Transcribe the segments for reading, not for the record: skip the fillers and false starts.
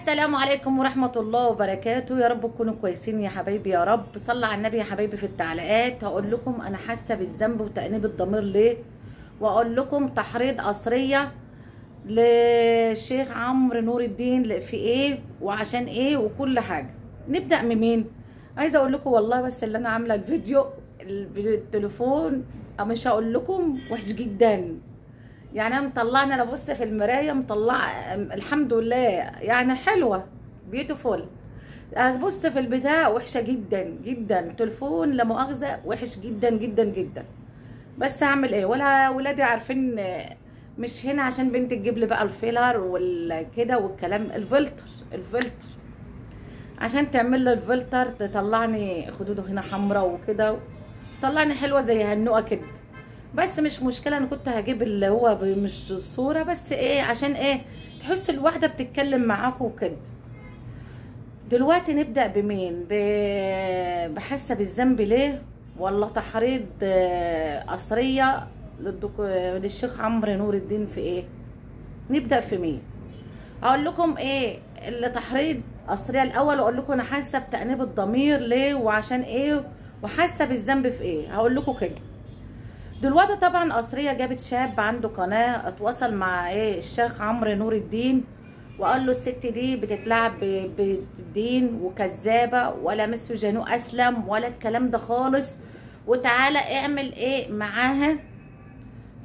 السلام عليكم ورحمة الله وبركاته. يا رب تكونوا كويسين يا حبايبي، يا رب صلى على النبي يا حبايبي. في التعليقات هقول لكم انا حاسة بالذنب وتأنيب الضمير ليه، واقول لكم تحريض قصرية للشيخ عمرو نور الدين في ايه وعشان ايه وكل حاجة. نبدأ من مين؟ عايزة اقول لكم والله بس اللي انا عاملة الفيديو بالتليفون مش هقول لكم وحش جدا. يعني انا مطلعني، انا بص في المرايه مطلعه الحمد لله يعني حلوه بيوتيفول. بص في البتاع وحشه جدا جدا، تليفون لا مؤاخذه وحش جدا جدا جدا. بس هعمل ايه؟ ولا ولادي عارفين مش هنا عشان بنتي تجيب لي بقى الفيلر والكده والكلام. الفلتر عشان تعمل لي الفلتر تطلعني خدوده هنا حمراء وكده، طلعني حلوه زي هنوءه كده. بس مش مشكله، انا كنت هجيب اللي هو مش الصوره بس ايه عشان ايه تحس الواحده بتتكلم معاكم وكده. دلوقتي نبدا بمين؟ بحاسه بالذنب ليه ولا تحريض قصريه للشيخ عمرو نور الدين في ايه؟ نبدا في مين؟ اقول لكم ايه اللي تحريض قصريه الاول، واقول لكم انا حاسه بتأنيب الضمير ليه وعشان ايه وحاسه بالذنب في ايه. هقول لكم كده. دلوقتي طبعا قصريه جابت شاب عنده قناه، اتواصل مع ايه الشيخ عمرو نور الدين وقال له الست دي بتتلعب بالدين وكذابه ولا مسو جانو اسلم ولا الكلام ده خالص، وتعالى اعمل ايه معاها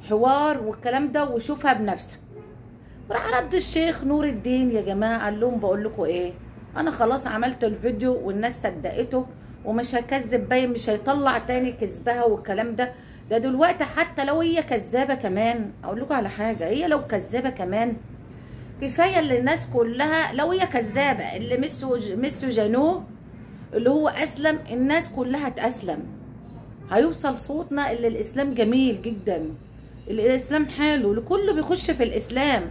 حوار والكلام ده وشوفها بنفسك. راح رد الشيخ نور الدين يا جماعه قال لهم بقول لكم ايه، انا خلاص عملت الفيديو والناس صدقته ومش هكذب، باين مش هيطلع تاني كذبها والكلام ده. ده دلوقتي حتى لو هي كذابه كمان، اقول لكم على حاجه، هي لو كذابه كمان كفايه اللي الناس كلها، لو هي كذابه اللي مسو جانو اللي هو اسلم الناس كلها تاسلم. هيوصل صوتنا اللي الاسلام جميل جدا، الاسلام حلو لكله بيخش في الاسلام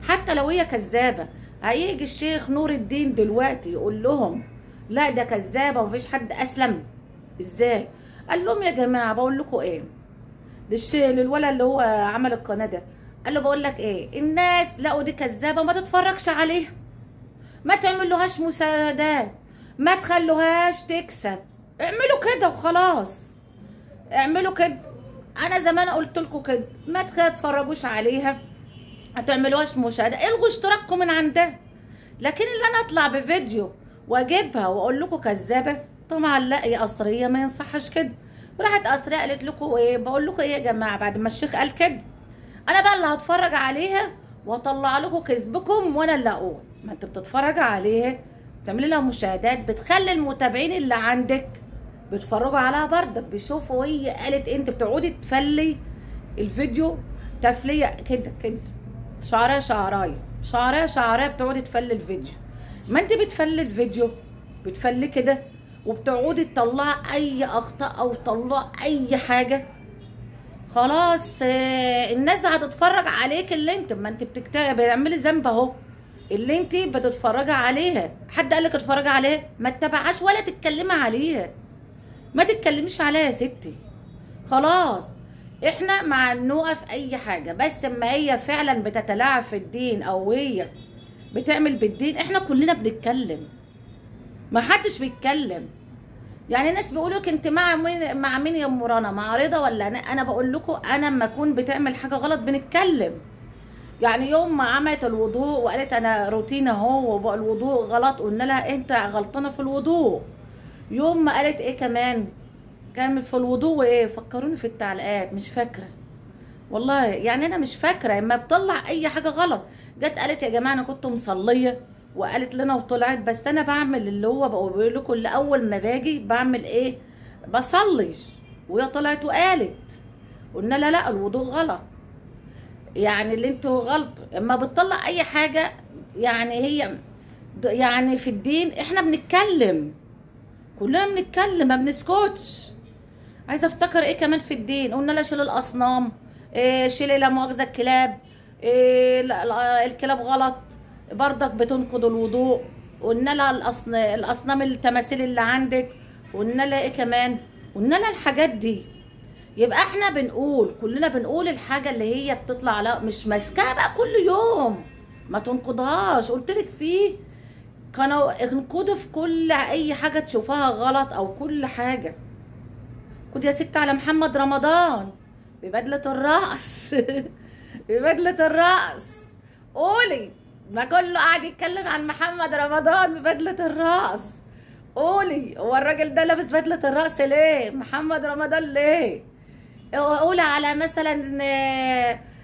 حتى لو هي كذابه. هيجي الشيخ نور الدين دلوقتي يقول لهم لا ده كذابه ومفيش حد اسلم؟ ازاي؟ قال لهم يا جماعه بقول لكم ايه، للولد اللي هو عمل القناه ده، قال له بقول لك ايه، الناس لقوا دي كذابه ما تتفرجش عليها، ما تعملوهاش مساعدات، ما تخلوهاش تكسب، اعملوا كده وخلاص، اعملوا كده. انا زمان قلت لكم كده، ما تتفرجوش عليها، ما تعملوهاش مشاهده، الغوا اشتراككم من عندها. لكن اللي انا اطلع بفيديو واجيبها واقول لكم كذابه، طبعا لا يا قصريه ما ينصحش كده. راحت قصريه قالت لكم ايه، بقول لكم ايه يا جماعه، بعد ما الشيخ قال كده انا بقى اللي هتفرج عليها واطلع لكم كذبكم وانا اللي اقول. ما انت بتتفرج عليها بتعملي لها مشاهدات، بتخلي المتابعين اللي عندك بيتفرجوا عليها برضك، بيشوفوا هي قالت انت بتقعدي تفلي الفيديو تفليه كده كده، شعرايه شعرايه شعرايه شعرايه، بتقعدي تفلي الفيديو. ما انت بتفلي الفيديو بتفلي كده وبتقعدي تطلعي اي اخطاء او تطلعي اي حاجه، خلاص الناس هتتفرج عليك. اللي انت ما انت بتعملي ذنب اهو، اللي انت بتتفرجي عليها. حد قالك اتفرجي عليها؟ ما تتابعهاش ولا تتكلمي عليها، ما تتكلميش عليها يا ستي. خلاص احنا مع نوقف اي حاجه، بس اما هي فعلا بتتلاعب في الدين او هي بتعمل بالدين احنا كلنا بنتكلم، ما حدش بيتكلم. يعني ناس بيقولوا لك انت مع مين يا ام رنا، مع رضا ولا انا بقول لكم انا لما اكون بتعمل حاجه غلط بنتكلم. يعني يوم ما عملت الوضوء وقالت انا روتين اهو وبقى الوضوء غلط، قلنا لها انت غلطانه في الوضوء. يوم ما قالت ايه كمان كان في الوضوء وايه، فكروني في التعليقات مش فاكره والله، يعني انا مش فاكره. اما بطلع اي حاجه غلط جت قالت يا جماعه انا كنت مصليه وقالت لنا وطلعت، بس انا بعمل اللي هو بقول لكم اللي اول ما باجي بعمل ايه، بصلي. وهي طلعت وقالت، قلنا لا لا الوضوء غلط، يعني اللي انتوا غلط. اما بتطلع اي حاجه يعني هي يعني في الدين احنا بنتكلم، كلنا بنتكلم ما بنسكتش. عايزه افتكر ايه كمان في الدين، قلنا لا شيل الاصنام، إيه شيل لا مؤاخذه الكلاب، إيه لا الكلاب غلط برضك بتنقض الوضوء. قلنا لها الاصنام التماثيل اللي عندك، قلنا لها ايه كمان، قلنا لها الحاجات دي. يبقى احنا بنقول كلنا بنقول الحاجه اللي هي بتطلع، لا مش ماسكاها بقى كل يوم، ما تنقضهاش. قلت لك في كانوا انقضوا في كل اي حاجه تشوفها غلط او كل حاجه. كنت يا ست على محمد رمضان ببدله الرقص ببدله الرقص. قولي، ما كله قاعد يتكلم عن محمد رمضان ببدله الرقص. قولي، هو الراجل ده لابس بدله الرقص ليه؟ محمد رمضان ليه؟ قولي على مثلا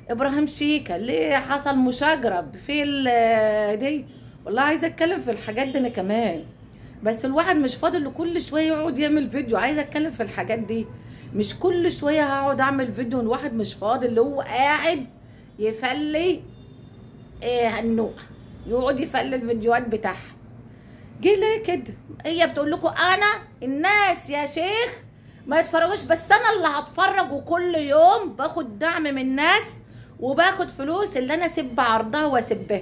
ابراهيم شيكا ليه حصل مشاجره في دي. والله عايزه اتكلم في الحاجات دي انا كمان، بس الواحد مش فاضي له كل شويه يقعد يعمل فيديو. عايزه اتكلم في الحاجات دي، مش كل شويه هقعد اعمل فيديو. الواحد مش فاضي، اللي هو قاعد يفلي هنوء يقعد يفلي الفيديوهات بتاعها. جه ليه كده؟ هي بتقول لكم انا الناس يا شيخ ما يتفرجوش، بس انا اللي هتفرج، وكل يوم باخد دعم من الناس وباخد فلوس اللي انا اسب عرضها واسبها.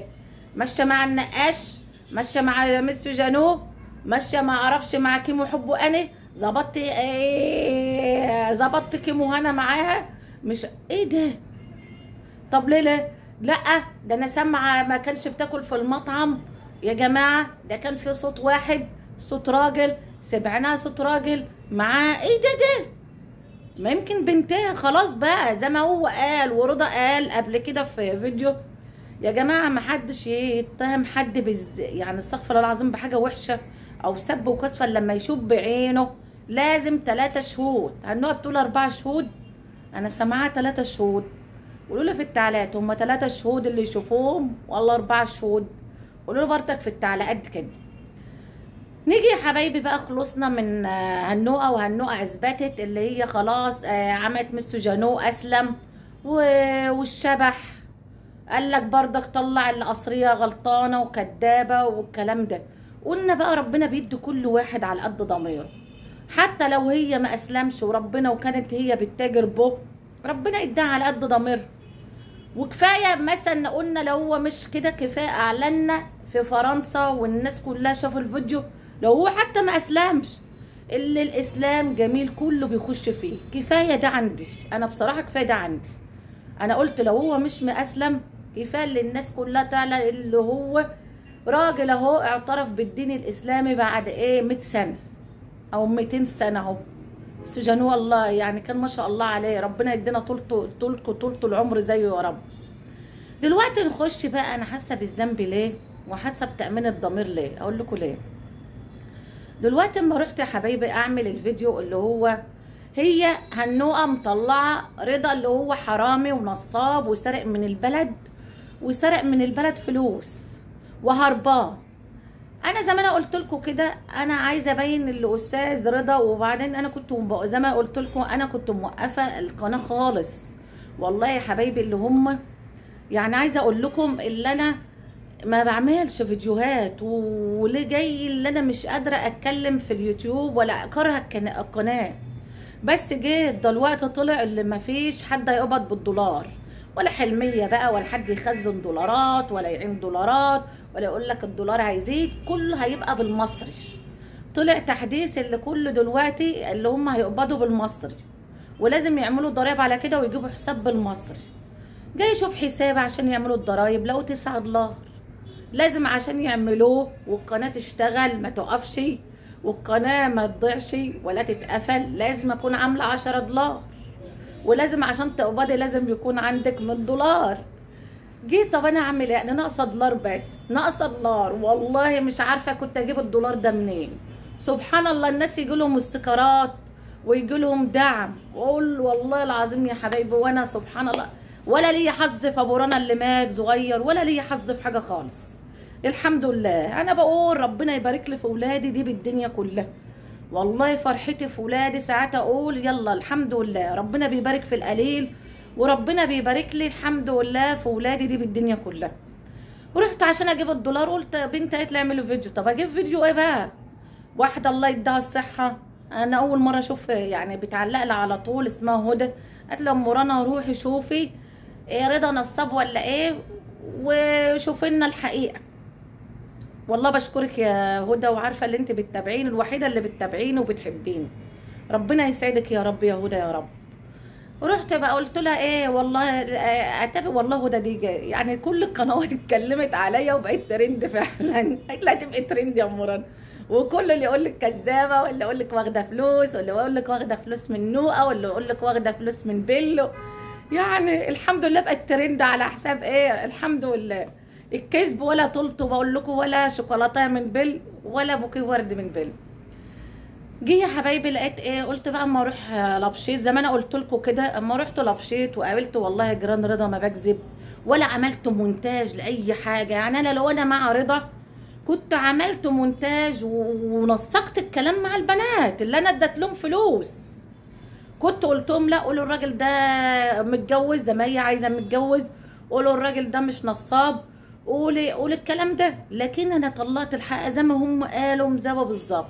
ماشيه مع النقاش، ماشيه مع مس جانو، ماشيه ما اعرفش مع كيمو حبه انا ظبطت كيمو هنا معاها. مش ايه ده؟ طب ليه لا؟ ده انا سامعه ما كانش بتاكل في المطعم يا جماعه، ده كان في صوت واحد، صوت راجل، سمعناها صوت راجل معاه. ايه ده؟ ما يمكن بنتها خلاص بقى زي ما هو قال ورضا قال قبل كده في فيديو. يا جماعه ما حدش يتهم حد يعني استغفر الله العظيم بحاجه وحشه او سب وكسفه. لما يشوف بعينه لازم 3 شهود. هنوها بتقول 4 شهود، انا سامعاها 3 شهود. قولوا لي في التعليقات هم 3 شهود اللي يشوفوهم ولا 4 شهود؟ قولوا لي برضك في التعليقات كده. نيجي يا حبايبي بقى، خلصنا من هنوءه، وهنوءه اثبتت اللي هي خلاص عملت مس جانو اسلم والشبح قال لك برضك طلع القصريه غلطانه وكدابه والكلام ده. قلنا بقى ربنا بيدي كل واحد على قد ضميره، حتى لو هي ما اسلمش وربنا وكانت هي بتتاجر به، ربنا يديها على قد ضميرها. وكفايه مثلا قلنا لو هو مش كده كفايه اعلنا في فرنسا والناس كلها شافوا الفيديو، لو هو حتى ما اسلمش اللي الاسلام جميل كله بيخش فيه. كفايه ده عندي انا بصراحه، كفايه ده عندي انا. قلت لو هو مش مأسلم كفايه اللي الناس كلها تعلى اللي هو راجل اهو اعترف بالدين الاسلامي بعد ايه 100 سنه او 200 سنه اهو. بس جانو الله يعني كان ما شاء الله عليه، ربنا يدينا طولة العمر زيه يا رب. دلوقتي نخش بقى، انا حاسه بالذنب ليه وحاسه بتأمين الضمير ليه. اقول لكم ليه. دلوقتي اما رحت يا حبايبي اعمل الفيديو اللي هو هي هنوءه مطلعه رضا اللي هو حرامي ونصاب وسرق من البلد فلوس وهربان. انا زي ما انا قلت لكم كده، انا عايزه ابين الاستاذ رضا. وبعدين انا كنت زي ما قلت لكم انا كنت موقفه القناه خالص والله يا حبايبي. اللي هم يعني عايزه اقول لكم اللي انا ما بعملش فيديوهات، واللي جاي اللي انا مش قادره اتكلم في اليوتيوب ولا اكره القناه. بس جه دلوقتي طلع اللي ما فيش حد هيقبض بالدولار، ولا حلميه بقى، ولا حد يخزن دولارات ولا يعين دولارات ولا يقول لك الدولار هيزيد، كله هيبقى بالمصري. طلع تحديث اللي كله دلوقتي اللي هم هيقبضوا بالمصري، ولازم يعملوا ضرايب على كده ويجيبوا حساب بالمصري. جاي يشوف حساب عشان يعملوا الضرايب لقوا 9 دولار. لازم عشان يعملوه والقناه تشتغل ما تقفش والقناه ما تضيعش ولا تتقفل، لازم اكون عامله 10 دولار. ولازم عشان تقبضي لازم يكون عندك من دولار. جيت طب انا اعمل ايه؟ انا ناقصه دولار، بس ناقصه دولار والله مش عارفه كنت اجيب الدولار ده منين. سبحان الله، الناس يجي لهم استيكرات ويجي لهم دعم، واقول والله العظيم يا حبايبي وانا سبحان الله ولا ليا حظ في ابو رنا اللي مات صغير، ولا ليا حظ في حاجه خالص. الحمد لله. انا بقول ربنا يبارك لي في اولادي دي بالدنيا كلها. والله فرحتي في ولادي ساعات اقول يلا الحمد لله، ربنا بيبارك في القليل وربنا بيبارك لي الحمد لله في ولادي دي بالدنيا كلها. ورحت عشان اجيب الدولار، قلت بنتي قالت لي اعملي فيديو. طب اجيب فيديو ايه بقى؟ واحده الله يديها الصحه، انا اول مره اشوف يعني بتعلق لي على طول اسمها هدى، قالت لي ام رنا روحي شوفي ايه رضا نصاب ولا ايه وشوفي لنا الحقيقه. والله بشكرك يا هدى، وعارفه اللي انت بتتابعيني، الوحيده اللي بتتابعيني وبتحبيني. ربنا يسعدك يا رب يا هدى يا رب. ورحت بقى قلت لها ايه والله اتابع والله ده دي يعني كل القنوات اتكلمت عليا وبقيت ترند فعلا. قالت لها هتبقي ترند يا ام رنا، وكل اللي يقول لك كذابه، واللي يقول لك واخده فلوس، واللي يقول لك واخده فلوس من نوقه، واللي يقول لك واخده فلوس من بيلو. يعني الحمد لله بقت ترند على حساب ايه؟ الحمد لله. الكذب ولا طلته بقول لكم، ولا شوكولاته من بيل، ولا بوكيه ورد من بيل. جه يا حبايبي لقيت ايه؟ قلت بقى اما اروح لبشيت زي ما انا قلت لكم كده. اما رحت لبشيت وقابلت والله جيران رضا ما بكذب، ولا عملت مونتاج لاي حاجه. يعني انا لو انا مع رضا كنت عملت مونتاج ونسقت الكلام مع البنات اللي انا اديت لهم فلوس. كنت قلت لهم لا، قولوا الراجل ده متجوز زي ما هي عايزه متجوز، قولوا الراجل ده مش نصاب، قولي الكلام ده. لكن انا طلعت الحق زي ما هم قالوا مزوه بالظبط.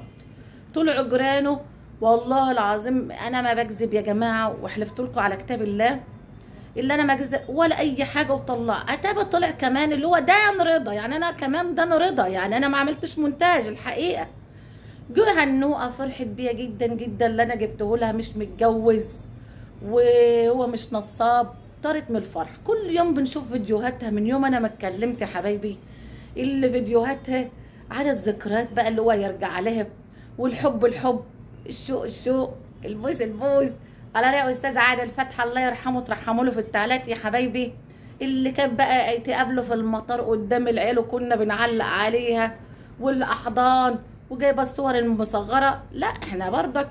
طلعوا جيرانه. والله العظيم انا ما بكذب يا جماعه، وحلفت لكم على كتاب الله اللي انا ما بكذب ولا اي حاجه. وطلع اتابع طلع كمان اللي هو دان رضا، يعني انا كمان دان رضا، يعني انا ما عملتش مونتاج الحقيقه. جو هنوقه فرحت بيا جدا جدا اللي انا جبته لها مش متجوز وهو مش نصاب. طارت من الفرح. كل يوم بنشوف فيديوهاتها من يوم انا ما اتكلمت يا حبايبي. اللي فيديوهاتها عدد ذكريات بقى اللي هو يرجع عليها، والحب الحب، الشوق الشوق، البوس البوس. على رأي استاذ عادل فتحي الله يرحمه، ترحموا له في التعليقات يا حبايبي. اللي كان بقى تقابله في المطار قدام العيال وكنا بنعلق عليها، والاحضان، وجايبه الصور المصغره. لا احنا برضك.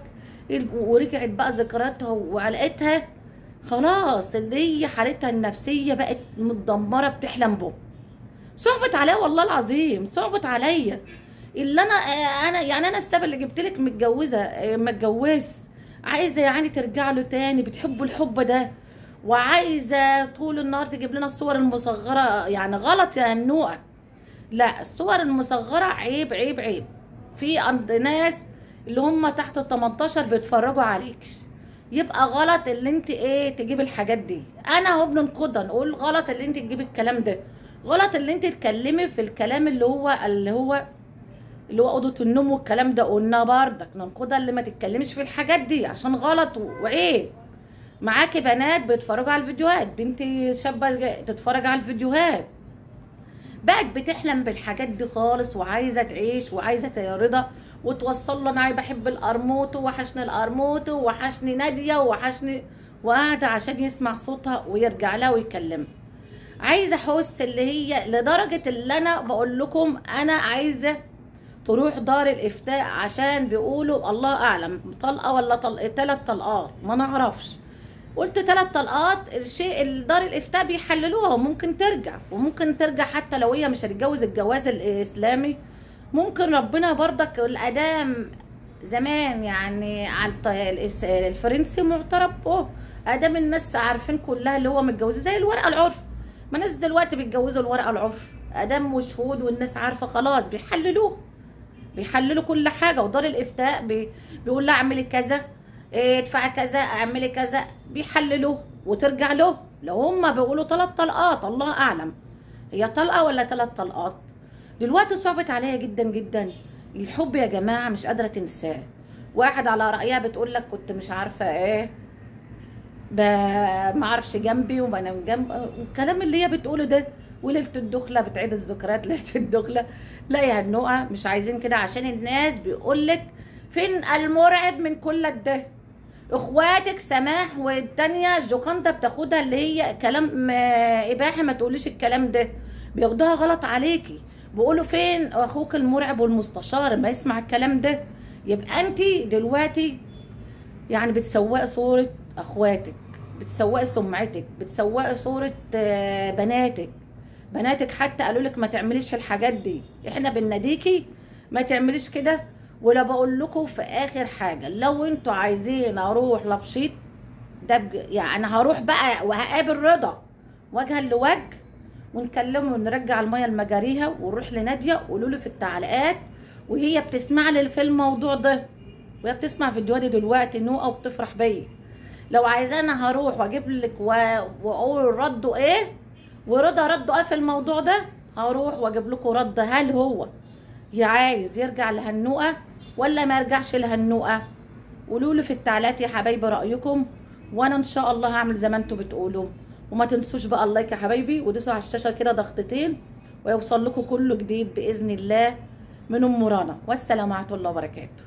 ورجعت بقى ذكرياتها وعلقتها خلاص اللي هي حالتها النفسيه بقت متدمره بتحلم به. صعبت عليا والله العظيم، صعبت عليا. اللي انا يعني انا السبب اللي جبت لك متجوزه ما اتجوز، عايزه يعني ترجع له تاني، بتحبوا الحب ده، وعايزه طول النهار تجيب لنا الصور المصغره. يعني غلط يا هنوقه. لا الصور المصغره عيب عيب عيب. في عند ناس اللي هم تحت ال 18 بيتفرجوا عليك، يبقى غلط اللي انت ايه تجيب الحاجات دي. انا اهو بننقدها نقول غلط اللي انت تجيب الكلام ده، غلط اللي انت تتكلمي في الكلام اللي هو اوضه النوم والكلام ده. قلنا بردك ننقدها اللي ما تتكلمش في الحاجات دي عشان غلط وعيب. معاكي بنات بيتفرجوا على الفيديوهات، بنتي شابه تتفرج على الفيديوهات، بقت بتحلم بالحاجات دي خالص، وعايزه تعيش وعايزه رضا، وتوصل له انا بحب القرموط ووحشني القرموط ووحشني ناديه ووحشني، وقاعده عشان يسمع صوتها ويرجع لها ويكلمها. عايزه احس اللي هي لدرجه اللي انا بقول لكم انا عايزه تروح دار الافتاء عشان بيقولوا الله اعلم طلقه ولا طلقه، 3 طلقات ما نعرفش. قلت 3 طلقات الشيء دار الافتاء بيحللوها وممكن ترجع، وممكن ترجع حتى لو هي مش هتتجوز الجواز الاسلامي. ممكن ربنا برضك الادام زمان يعني على الفرنسي معترف به، ادام الناس عارفين كلها اللي هو متجوزه زي الورقه العرف. ما الناس دلوقتي بيتجوزوا الورقه العرف ادام وشهود والناس عارفه خلاص بيحللوه، بيحللوا كل حاجه. ودار الافتاء بيقول لها اعملي كذا، ادفعي كذا، اعملي كذا، بيحللوه وترجع له. لو هم بيقولوا 3 طلقات الله اعلم هي طلقه ولا 3 طلقات. دلوقتي صعبت عليا جدا جدا. الحب يا جماعه مش قادره تنساه. واحد على رايها بتقول لك كنت مش عارفه ايه ما اعرفش جنبي وبنام جنب، والكلام اللي هي بتقوله ده. وليله الدخله بتعيد الذكريات ليله الدخله. لا يا هنوقه مش عايزين كده، عشان الناس بيقول لك فين المرعب من كل ده. اخواتك سماح والتانية جوكاندا بتاخدها اللي هي كلام اباحي، ما تقوليش الكلام ده، بياخدوها غلط عليكي. بيقولوا فين اخوك المرعب والمستشار ما يسمع الكلام ده. يبقى انت دلوقتي يعني بتسوقي صورة اخواتك، بتسوقي سمعتك، بتسوقي صورة بناتك حتى قالوا لك ما تعمليش الحاجات دي. احنا بنناديكي ما تعمليش كده. ولا بقول لكم في اخر حاجه، لو انتوا عايزين اروح لبشيط ده يعني هروح بقى وهقابل رضا وجها لوجه ونكلمه ونرجع الميه لمجاريها، ونروح لناديه قولوا له في التعليقات وهي بتسمع لي في الموضوع ده، وهي بتسمع فيديوهاتي دلوقتي نوقه وبتفرح بيا. لو عايزانا هروح واجيب لك واقول رده ايه ورضا رده ايه في الموضوع ده. هروح واجيب لكم رد هل هو عايز يرجع لهنوقه ولا ما يرجعش لهنوقه. قولوا لي في التعليقات يا حبايبي رايكم، وانا ان شاء الله هعمل زي ما انتوا بتقولوا. وما تنسوش بقى اللايك يا حبايبي، ودوسوا على الشاشه كده ضغطتين ويوصل لكم كله جديد باذن الله من ام رنا. والسلام عليكم ورحمه الله وبركاته.